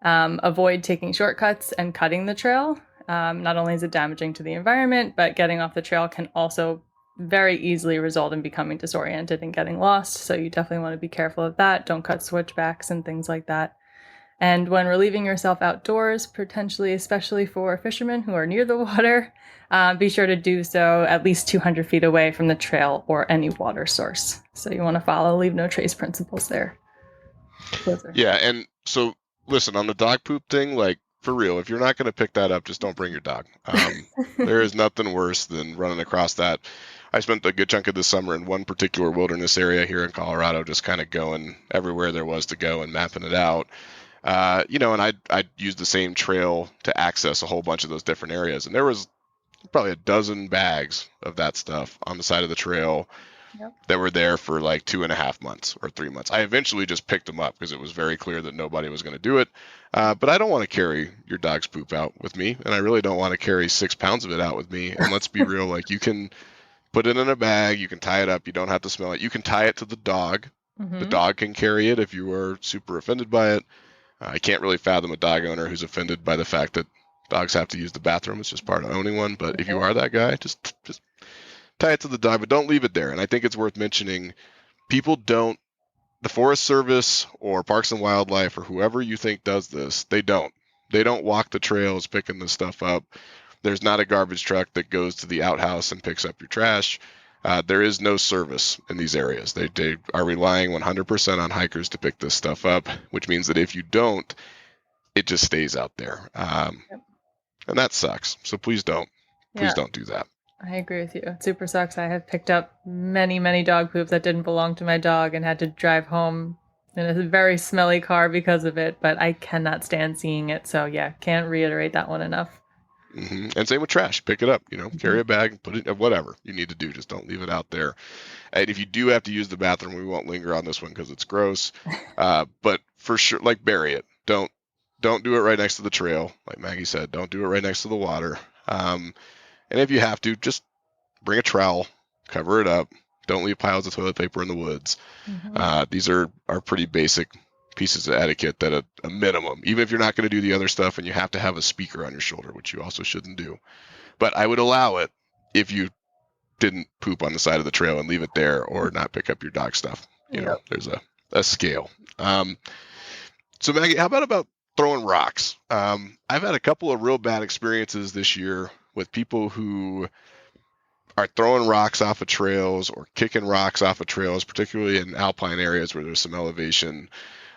Avoid taking shortcuts and cutting the trail. Not only is it damaging to the environment, but getting off the trail can also very easily result in becoming disoriented and getting lost. So you definitely want to be careful of that. Don't cut switchbacks and things like that. And when relieving yourself outdoors, potentially, especially for fishermen who are near the water, be sure to do so at least 200 feet away from the trail or any water source. So you want to follow leave no trace principles there. Yeah, and so listen, on the dog poop thing, like for real, if you're not going to pick that up, just don't bring your dog. There is nothing worse than running across that. I spent a good chunk of this summer in one particular wilderness area here in Colorado, just kind of going everywhere there was to go and mapping it out. And I'd use the same trail to access a whole bunch of those different areas. And there was probably a dozen bags of that stuff on the side of the trail that were there for like 2.5 months or 3 months. I eventually just picked them up because it was very clear that nobody was going to do it. But I don't want to carry your dog's poop out with me, and I really don't want to carry 6 pounds of it out with me. And let's be real, like, you can put it in a bag, you can tie it up, you don't have to smell it. You can tie it to the dog. Mm-hmm. The dog can carry it if you are super offended by it. I can't really fathom a dog owner who's offended by the fact that dogs have to use the bathroom. It's just part of owning one. But if you are that guy, just tie it to the dog, but don't leave it there. And I think it's worth mentioning, the Forest Service or Parks and Wildlife or whoever you think does this, they don't walk the trails picking this stuff up. There's not a garbage truck that goes to the outhouse and picks up your trash. There is no service in these areas. They are relying 100% on hikers to pick this stuff up, which means that if you don't, it just stays out there. And that sucks. So please don't do that. I agree with you. It super sucks. I have picked up many, many dog poop that didn't belong to my dog and had to drive home in a very smelly car because of it, but I cannot stand seeing it. So yeah, can't reiterate that one enough. Mm-hmm. And same with trash. Pick it up, carry a bag, put it, whatever you need to do. Just don't leave it out there. And if you do have to use the bathroom, we won't linger on this one because it's gross. But for sure, like, bury it. Don't do it right next to the trail. Like Maggie said, don't do it right next to the water. And if you have to, just bring a trowel, cover it up. Don't leave piles of toilet paper in the woods. Mm-hmm. These are pretty basic pieces of etiquette that a minimum, even if you're not going to do the other stuff and you have to have a speaker on your shoulder, which you also shouldn't do. But I would allow it if you didn't poop on the side of the trail and leave it there or not pick up your dog stuff. You know, there's a scale. So Maggie, how about throwing rocks? I've had a couple of real bad experiences this year with people who are throwing rocks off of trails or kicking rocks off of trails, particularly in alpine areas where there's some elevation.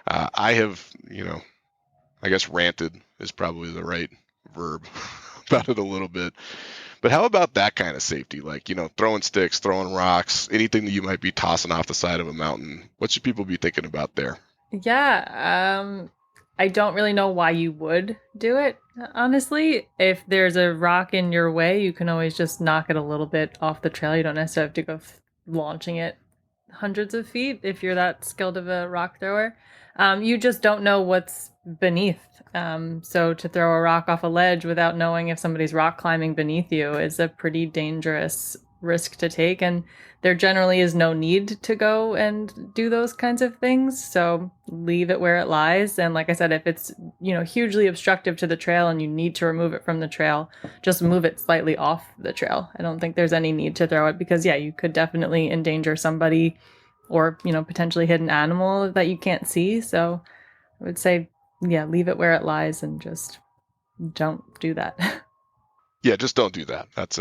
I have, I guess ranted is probably the right verb about it a little bit. But how about that kind of safety? Like, throwing sticks, throwing rocks, anything that you might be tossing off the side of a mountain. What should people be thinking about there? Yeah, I don't really know why you would do it, honestly. If there's a rock in your way, you can always just knock it a little bit off the trail. You don't necessarily have to go launching it hundreds of feet if you're that skilled of a rock thrower. You just don't know what's beneath. So to throw a rock off a ledge without knowing if somebody's rock climbing beneath you is a pretty dangerous risk to take. And there generally is no need to go and do those kinds of things. So leave it where it lies. And like I said, if it's, hugely obstructive to the trail and you need to remove it from the trail, just move it slightly off the trail. I don't think there's any need to throw it because, you could definitely endanger somebody or, potentially hit an animal that you can't see. So I would say, leave it where it lies and just don't do that. Yeah, just don't do that. That's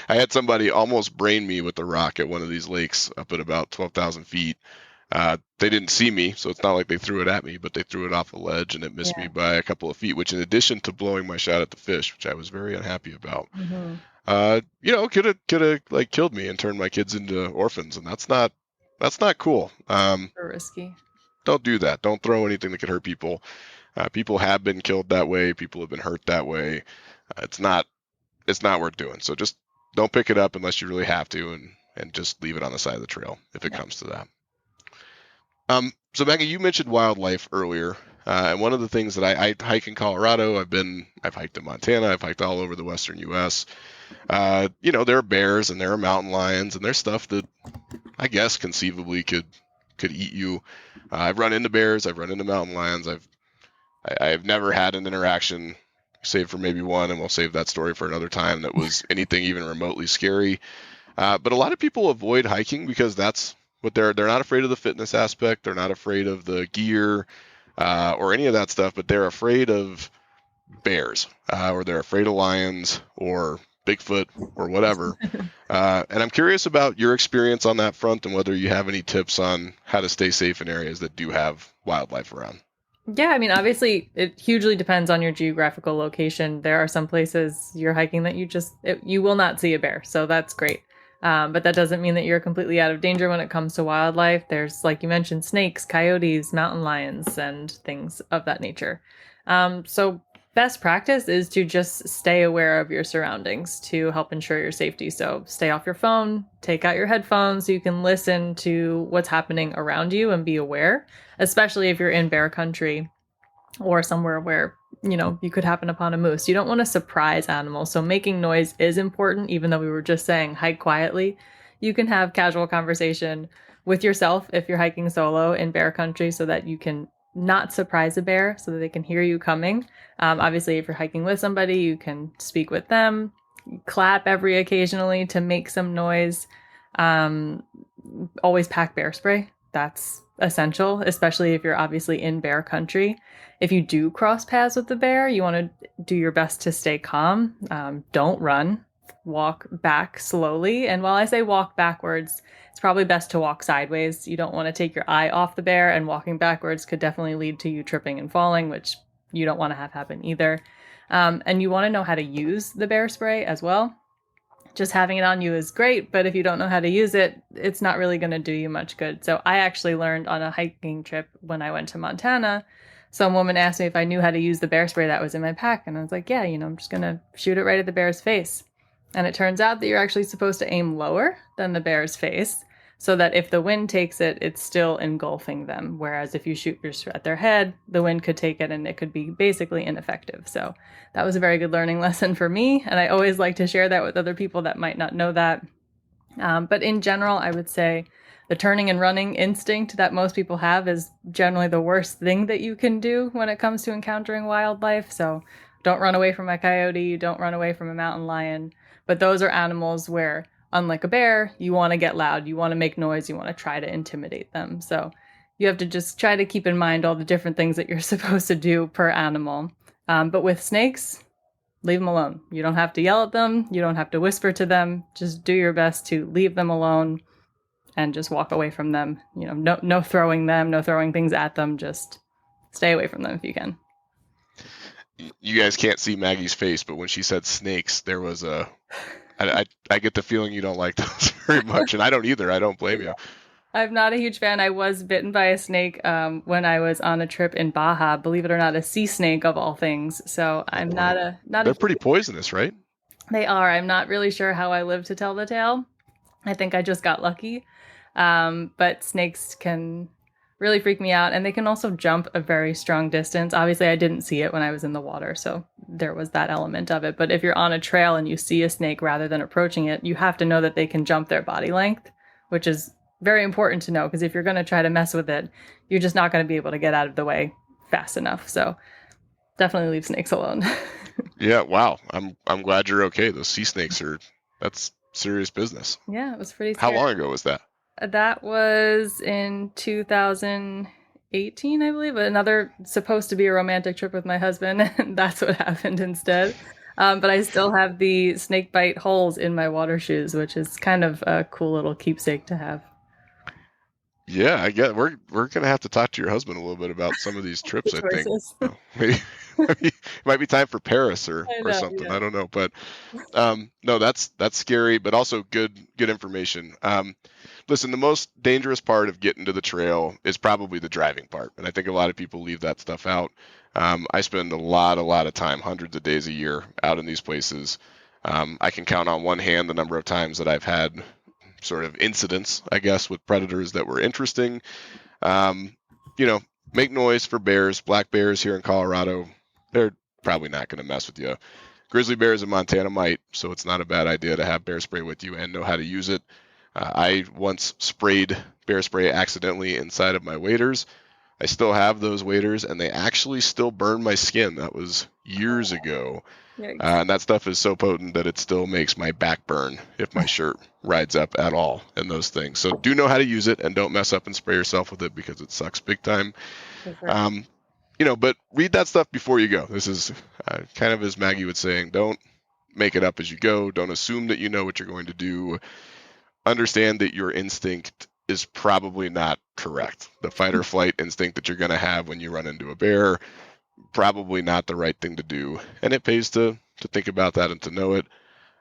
I had somebody almost brain me with a rock at one of these lakes up at about 12,000 feet. They didn't see me, so it's not like they threw it at me, but they threw it off a ledge and it missed me by a couple of feet, which in addition to blowing my shot at the fish, which I was very unhappy about, could have like killed me and turned my kids into orphans. And that's not cool. Super risky. Don't do that. Don't throw anything that could hurt people. People have been killed that way. People have been hurt that way. It's not worth doing. So just don't pick it up unless you really have to, and just leave it on the side of the trail if it comes to that. So Maggie, you mentioned wildlife earlier, and one of the things that I hike in Colorado, I've hiked in Montana, I've hiked all over the western U.S. There are bears and there are mountain lions and there's stuff that I guess conceivably could eat you. I've run into bears, I've run into mountain lions, I've never had an interaction, save for maybe one, and we'll save that story for another time, that was anything even remotely scary. But a lot of people avoid hiking because that's what they're not afraid of the fitness aspect. They're not afraid of the gear or any of that stuff, but they're afraid of bears or they're afraid of lions or Bigfoot or whatever. And I'm curious about your experience on that front and whether you have any tips on how to stay safe in areas that do have wildlife around. Yeah, I mean, obviously, it hugely depends on your geographical location. There are some places you're hiking that you will not see a bear, so that's great. But that doesn't mean that you're completely out of danger when it comes to wildlife. There's, like you mentioned, snakes, coyotes, mountain lions, and things of that nature. So best practice is to just stay aware of your surroundings to help ensure your safety. So stay off your phone, take out your headphones so you can listen to what's happening around you and be aware, especially if you're in bear country or somewhere where, you could happen upon a moose. You don't want to surprise animals. So making noise is important, even though we were just saying hike quietly. You can have casual conversation with yourself if you're hiking solo in bear country so that you can not surprise a bear so that they can hear you coming. Obviously, if you're hiking with somebody, you can speak with them, clap every occasionally to make some noise. Um, Always pack bear spray. That's essential, especially if you're obviously in bear country. If you do cross paths with the bear, you want to do your best to stay calm. Don't run. Walk back slowly. And while I say walk backwards, it's probably best to walk sideways. You don't want to take your eye off the bear, and walking backwards could definitely lead to you tripping and falling, which you don't want to have happen either. And you want to know how to use the bear spray as well. Just having it on you is great, but if you don't know how to use it, it's not really going to do you much good. So I actually learned on a hiking trip when I went to Montana. Some woman asked me if I knew how to use the bear spray that was in my pack, and I was like, yeah, I'm just going to shoot it right at the bear's face. And it turns out that you're actually supposed to aim lower than the bear's face so that if the wind takes it, it's still engulfing them. Whereas if you shoot at their head, the wind could take it and it could be basically ineffective. So that was a very good learning lesson for me. And I always like to share that with other people that might not know that. But in general, I would say the turning and running instinct that most people have is generally the worst thing that you can do when it comes to encountering wildlife. So don't run away from a coyote, don't run away from a mountain lion. But those are animals where, unlike a bear, you want to get loud, you want to make noise, you want to try to intimidate them. So you have to just try to keep in mind all the different things that you're supposed to do per animal. But with snakes, leave them alone. You don't have to yell at them. You don't have to whisper to them. Just do your best to leave them alone and just walk away from them. No throwing them, no throwing things at them. Just stay away from them if you can. You guys can't see Maggie's face, but when she said snakes, there was I get the feeling you don't like those very much, and I don't either. I don't blame you. I'm not a huge fan. I was bitten by a snake when I was on a trip in Baja. Believe it or not, a sea snake of all things. So I'm not They're pretty poisonous, right? They are. I'm not really sure how I live to tell the tale. I think I just got lucky. But snakes can really freak me out, and they can also jump a very strong distance. Obviously, I didn't see it when I was in the water, so there was that element of it. But if you're on a trail and you see a snake rather than approaching it, you have to know that they can jump their body length, which is very important to know, because if you're going to try to mess with it, you're just not going to be able to get out of the way fast enough. So definitely leave snakes alone. Yeah, wow. I'm glad you're okay. Those sea snakes that's serious business. Yeah, it was pretty How scary. long ago was that? That was in 2018, I believe. Another supposed to be a romantic trip with my husband, and that's what happened instead. But I still have the snake bite holes in my water shoes, which is kind of a cool little keepsake to have. Yeah, I get we're gonna have to talk to your husband a little bit about some of these trips. I think maybe it might be time for Paris or something. Yeah. I don't know, but no, that's scary, but also good information. Listen, the most dangerous part of getting to the trail is probably the driving part, and I think a lot of people leave that stuff out. I spend a lot of time, hundreds of days a year, out in these places. I can count on one hand the number of times that I've had sort of incidents, I guess, with predators that were interesting. Make noise for bears. Black bears here in Colorado, they're probably not going to mess with you. Grizzly bears in Montana might, so it's not a bad idea to have bear spray with you and know how to use it. I once sprayed bear spray accidentally inside of my waders. I still have those waders, and they actually still burn my skin. That was years ago. And that stuff is so potent that it still makes my back burn if my shirt rides up at all in those things. So do know how to use it, and don't mess up and spray yourself with it, because it sucks big time. But read that stuff before you go. This is kind of as Maggie would saying, don't make it up as you go. Don't assume that you know what you're going to do. Understand that your instinct is probably not correct. The fight or flight instinct that you're going to have when you run into a bear, probably not the right thing to do. And it pays to think about that and to know it.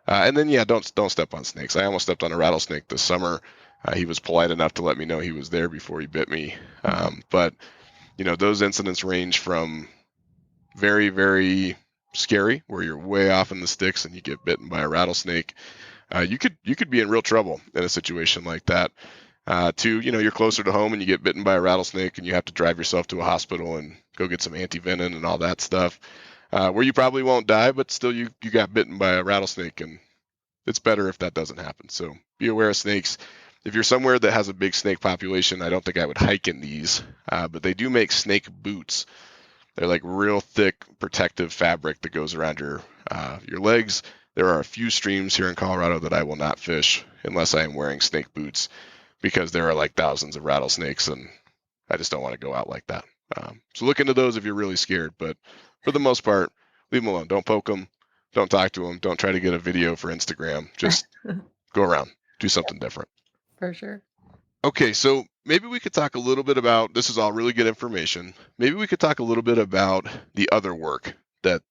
And then, yeah, don't step on snakes. I almost stepped on a rattlesnake this summer. He was polite enough to let me know he was there before he bit me. But, those incidents range from very, very scary, where you're way off in the sticks and you get bitten by a rattlesnake. You could be in real trouble in a situation like that. To, you're closer to home and you get bitten by a rattlesnake and you have to drive yourself to a hospital and go get some anti-venom and all that stuff. Where you probably won't die, but still you got bitten by a rattlesnake, and it's better if that doesn't happen. So be aware of snakes. If you're somewhere that has a big snake population, I don't think I would hike in these, but they do make snake boots. They're like real thick protective fabric that goes around your legs. There are a few streams here in Colorado that I will not fish unless I am wearing snake boots, because there are like thousands of rattlesnakes, and I just don't want to go out like that. So look into those if you're really scared, but for the most part, leave them alone. Don't poke them. Don't talk to them. Don't try to get a video for Instagram. Just go around, do something different. For sure. Okay, so maybe we could talk a little bit about, this is all really good information. Maybe we could talk a little bit about the other work that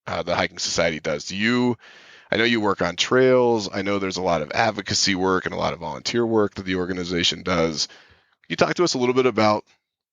the Hiking Society does. I know you work on trails. I know there's a lot of advocacy work and a lot of volunteer work that the organization does. Can you talk to us a little bit about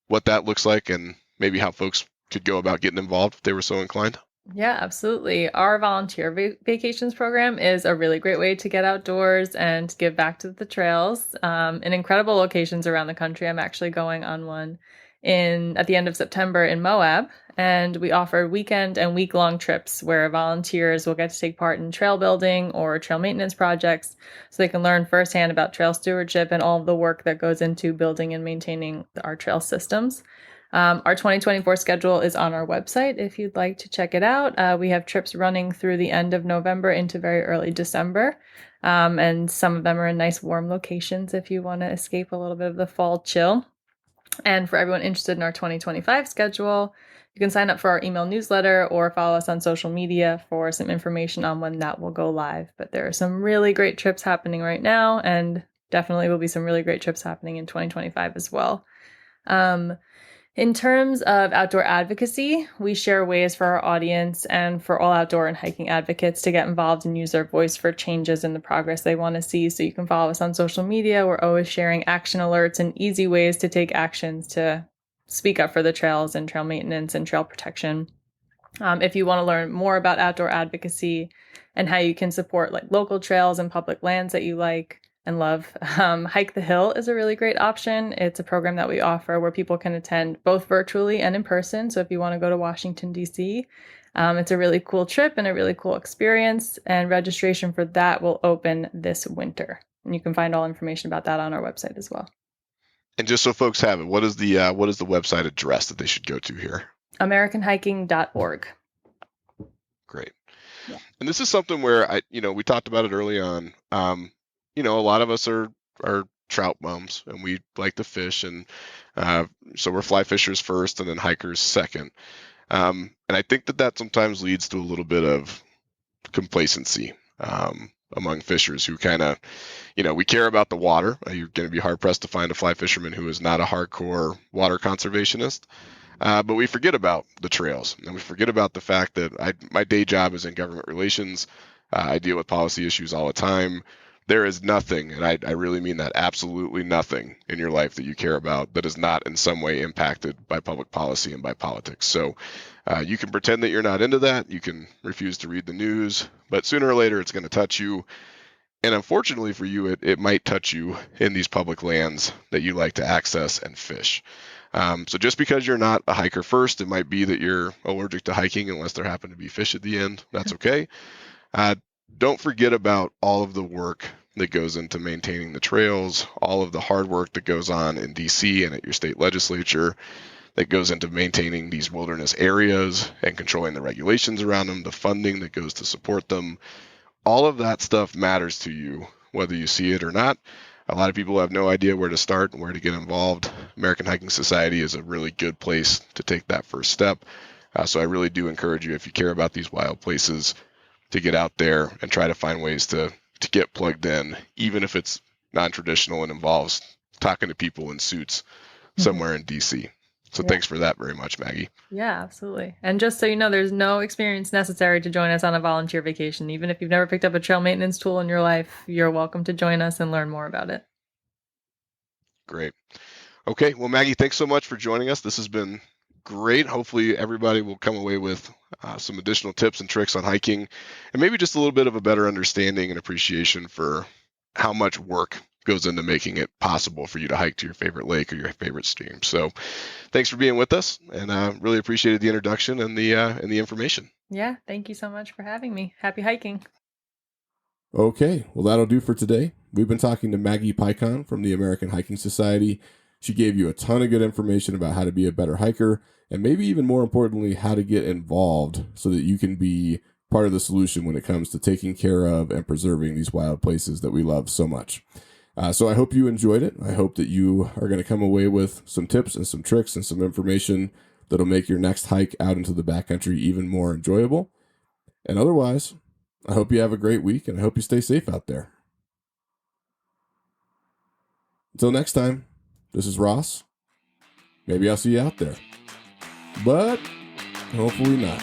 what that looks like and maybe how folks could go about getting involved if they were so inclined? Yeah, absolutely. Our volunteer vacations program is a really great way to get outdoors and give back to the trails in incredible locations around the country. I'm actually going on one at the end of September in Moab, and we offer weekend and week-long trips where volunteers will get to take part in trail building or trail maintenance projects, so they can learn firsthand about trail stewardship and all of the work that goes into building and maintaining our trail systems. Our 2024 schedule is on our website if you'd like to check it out. We have trips running through the end of November into very early December, and some of them are in nice warm locations if you want to escape a little bit of the fall chill. And for everyone interested in our 2025 schedule, you can sign up for our email newsletter or follow us on social media for some information on when that will go live. But there are some really great trips happening right now, and definitely will be some really great trips happening in 2025 as well. In terms of outdoor advocacy, we share ways for our audience and for all outdoor and hiking advocates to get involved and use their voice for changes in the progress they want to see. So you can follow us on social media. We're always sharing action alerts and easy ways to take actions to speak up for the trails and trail maintenance and trail protection. If you want to learn more about outdoor advocacy and how you can support like local trails and public lands that you like and love, Hike the Hill is a really great option. It's a program that we offer where people can attend both virtually and in person. So if you want to go to Washington, D.C., it's a really cool trip and a really cool experience. And registration for that will open this winter. And you can find all information about that on our website as well. And just so folks have it, what is the website address that they should go to here? AmericanHiking.org. Great. Yeah. And this is something where we talked about it early on. A lot of us are trout bums and we like to fish, and so we're fly fishers first and then hikers second. And I think that sometimes leads to a little bit of complacency among fishers who kind of, we care about the water. You're going to be hard pressed to find a fly fisherman who is not a hardcore water conservationist. But we forget about the trails, and we forget about the fact that my day job is in government relations. I deal with policy issues all the time. There is nothing, and I really mean that, absolutely nothing in your life that you care about that is not in some way impacted by public policy and by politics. So you can pretend that you're not into that. You can refuse to read the news, but sooner or later it's going to touch you. And unfortunately for you, it might touch you in these public lands that you like to access and fish. So just because you're not a hiker first, it might be that you're allergic to hiking unless there happen to be fish at the end. That's okay. Don't forget about all of the work that goes into maintaining the trails, all of the hard work that goes on in DC and at your state legislature that goes into maintaining these wilderness areas and controlling the regulations around them, the funding that goes to support them. All of that stuff matters to you, whether you see it or not. A lot of people have no idea where to start and where to get involved. American Hiking Society is a really good place to take that first step. So I really do encourage you, if you care about these wild places, to get out there and try to find ways to get plugged in, even if it's non-traditional and involves talking to people in suits somewhere in DC. So Yeah. thanks for that very much, Maggie. Yeah, absolutely. And just so you know, there's no experience necessary to join us on a volunteer vacation. Even if you've never picked up a trail maintenance tool in your life, you're welcome to join us and learn more about it. Great. Okay. Well, Maggie, thanks so much for joining us. This has been great. Hopefully everybody will come away with some additional tips and tricks on hiking, and maybe just a little bit of a better understanding and appreciation for how much work goes into making it possible for you to hike to your favorite lake or your favorite stream. So thanks for being with us, and really appreciated the introduction and the information. Yeah, thank you so much for having me. Happy hiking. Okay, well, that'll do for today. We've been talking to Maggie Peikon from the American Hiking Society. She gave you a ton of good information about how to be a better hiker, and maybe even more importantly, how to get involved so that you can be part of the solution when it comes to taking care of and preserving these wild places that we love so much. So I hope you enjoyed it. I hope that you are going to come away with some tips and some tricks and some information that'll make your next hike out into the backcountry even more enjoyable. And otherwise, I hope you have a great week, and I hope you stay safe out there. Until next time, this is Ross. Maybe I'll see you out there, but hopefully not.